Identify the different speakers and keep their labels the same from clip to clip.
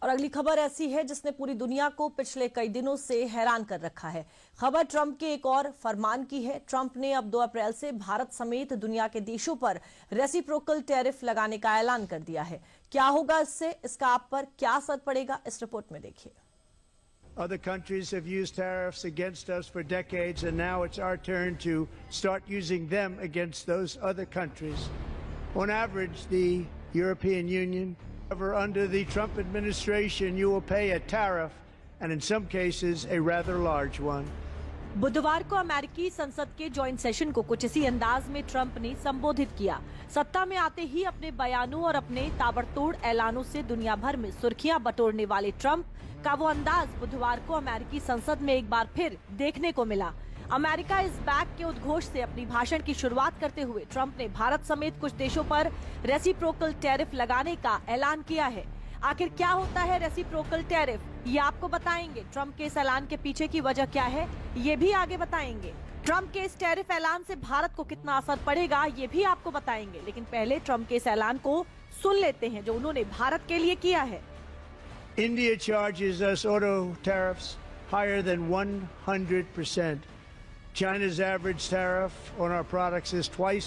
Speaker 1: और अगली खबर ऐसी है जिसने पूरी दुनिया को पिछले कई दिनों से हैरान कर रखा है। खबर ट्रंप के एक और फरमान की है। ट्रंप ने अब 2 अप्रैल से भारत समेत दुनिया के देशों पर रेसिप्रोकल टैरिफ लगाने का ऐलान कर दिया है। क्या होगा इससे, इसका आप पर क्या असर पड़ेगा, इस रिपोर्ट में देखिए।
Speaker 2: Other countries have used tariffs against us for decades, and now it's our turn to start using them against those other countries. On average, the European Union, under the Trump administration, you will pay a tariff, and in some cases, a rather large one.
Speaker 1: बुधवार को अमेरिकी संसद के joint session को कुछ इसी अंदाज में ट्रंप ने संबोधित किया। सत्ता में आते ही अपने बयानों और अपने ताबड़तोड़ ऐलानों से दुनिया भर में सुर्खियां बटोरने वाले ट्रंप का वो अंदाज बुधवार को अमेरिकी संसद में एक बार फिर देखने को मिला। अमेरिका इज बैक के उद्घोष से अपनी भाषण की शुरुआत करते हुए ट्रंप ने भारत समेत कुछ देशों पर रेसिप्रोकल टैरिफ लगाने का ऐलान किया है। आखिर क्या होता है रेसिप्रोकल टैरिफ, ये आपको बताएंगे। ट्रंप के इस ऐलान के पीछे की वजह क्या है, ये भी आगे बताएंगे। ट्रंप के इस टैरिफ ऐलान से भारत को कितना असर पड़ेगा, ये भी आपको बताएंगे। लेकिन पहले ट्रंप के इस ऐलान को सुन लेते हैं जो उन्होंने भारत के लिए किया है।
Speaker 2: India charges us auto tariffs higher than 100%. China's average tariff on our products is twice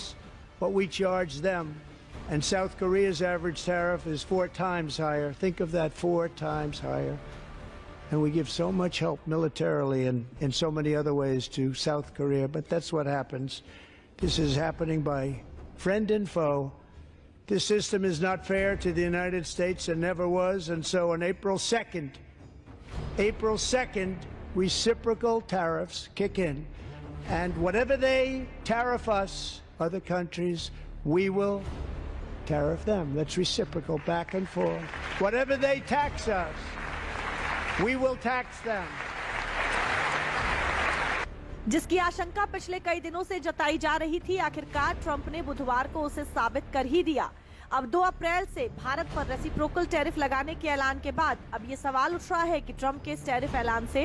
Speaker 2: what we charge them. And South Korea's average tariff is 4 times higher. Think of that, 4 times higher. And we give so much help militarily and in so many other ways to South Korea. But that's what happens. This is happening by friend and foe. This system is not fair to the United States and never was. And so on April 2nd, reciprocal tariffs kick in. And whatever they tariff us, other countries, we will tariff them. That's reciprocal, back and forth. Whatever they tax us, we will tax them.
Speaker 1: जिसकी आशंका पिछले कई दिनों से जताई जा रही थी, आखिरकार ट्रंप ने बुधवार को उसे साबित कर ही दिया। अब 2 अप्रैल से भारत पर रेसिप्रोकल टैरिफ लगाने के ऐलान के बाद अब ये सवाल उठ रहा है कि ट्रंप के इस टैरिफ ऐलान से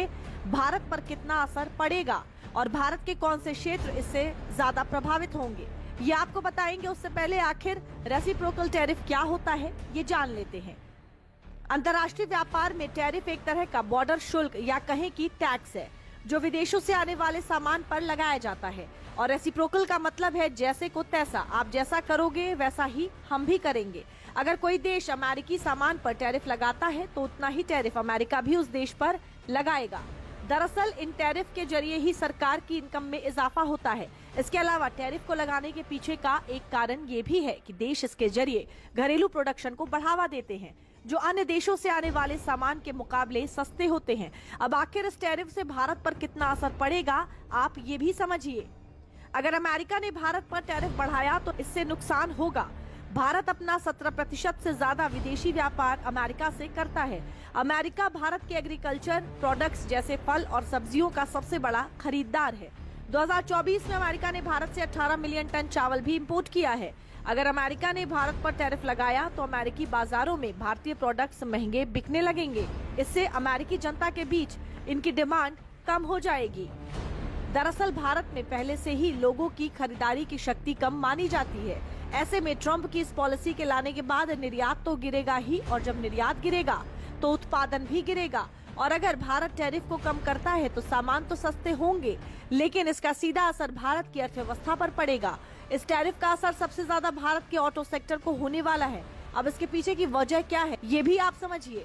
Speaker 1: भारत पर कितना असर पड़ेगा और भारत के कौन से क्षेत्र इससे ज्यादा प्रभावित होंगे, ये आपको बताएंगे। उससे पहले आखिर रेसिप्रोकल टैरिफ क्या होता है, ये जान लेते हैं। अंतर्राष्ट्रीय व्यापार में टैरिफ एक तरह का बॉर्डर शुल्क या कहें कि टैक्स है जो विदेशों से आने वाले सामान पर लगाया जाता है। और रेसिप्रोकल का मतलब है जैसे को तैसा, आप जैसा करोगे वैसा ही हम भी करेंगे। अगर कोई देश अमेरिकी सामान पर टैरिफ लगाता है तो उतना ही टैरिफ अमेरिका भी उस देश पर लगाएगा। दरअसल इन टैरिफ के जरिए ही सरकार की इनकम में इजाफा होता है। इसके अलावा टैरिफ को लगाने के पीछे का एक कारण ये भी है कि देश इसके जरिए घरेलू प्रोडक्शन को बढ़ावा देते हैं जो अन्य देशों से आने वाले सामान के मुकाबले सस्ते होते हैं। अब आखिर इस टैरिफ से भारत पर कितना असर पड़ेगा, आप ये भी समझिए। अगर अमेरिका ने भारत पर टैरिफ बढ़ाया तो इससे नुकसान होगा। भारत अपना 17% से ज्यादा विदेशी व्यापार अमेरिका से करता है। अमेरिका भारत के एग्रीकल्चर प्रोडक्ट्स जैसे फल और सब्जियों का सबसे बड़ा खरीदार है। 2024 में अमेरिका ने भारत से 18 मिलियन टन चावल भी इंपोर्ट किया है। अगर अमेरिका ने भारत पर टैरिफ लगाया तो अमेरिकी बाजारों में भारतीय प्रोडक्ट्स महंगे बिकने लगेंगे। इससे अमेरिकी जनता के बीच इनकी डिमांड कम हो जाएगी। दरअसल भारत में पहले से ही लोगों की खरीदारी की शक्ति कम मानी जाती है। ऐसे में ट्रंप की इस पॉलिसी के लाने के बाद निर्यात तो गिरेगा ही, और जब निर्यात गिरेगा तो उत्पादन भी गिरेगा। और अगर भारत टैरिफ को कम करता है तो सामान तो सस्ते होंगे, लेकिन इसका सीधा असर भारत की अर्थव्यवस्था पर पड़ेगा। इस टैरिफ का असर सबसे ज्यादा भारत के ऑटो सेक्टर को होने वाला है। अब इसके पीछे की वजह क्या है, ये भी आप समझिए।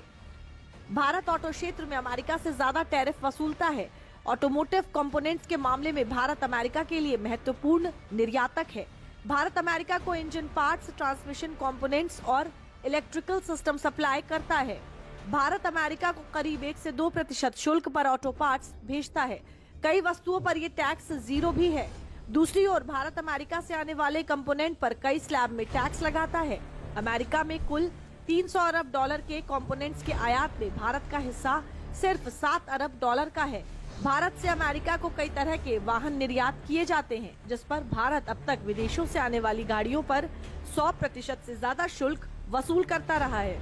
Speaker 1: भारत ऑटो क्षेत्र में अमेरिका से ज्यादा टैरिफ वसूलता है। ऑटोमोटिव कंपोनेंट्स के मामले में भारत अमेरिका के लिए महत्वपूर्ण निर्यातक है। भारत अमेरिका को इंजन पार्ट्स, ट्रांसमिशन कंपोनेंट्स और इलेक्ट्रिकल सिस्टम सप्लाई करता है। भारत अमेरिका को करीब 1 से 2% शुल्क पर ऑटो पार्ट्स भेजता है। कई वस्तुओं पर ये टैक्स 0 भी है। दूसरी ओर भारत अमेरिका से आने वाले कंपोनेंट पर कई स्लैब में टैक्स लगाता है। अमेरिका में कुल 300 अरब डॉलर के कंपोनेंट्स के आयात में भारत का हिस्सा सिर्फ 7 अरब डॉलर का है। भारत से अमेरिका को कई तरह के वाहन निर्यात किए जाते हैं, जिस पर भारत अब तक विदेशों से आने वाली गाड़ियों पर 100% से ज्यादा शुल्क वसूल करता रहा है।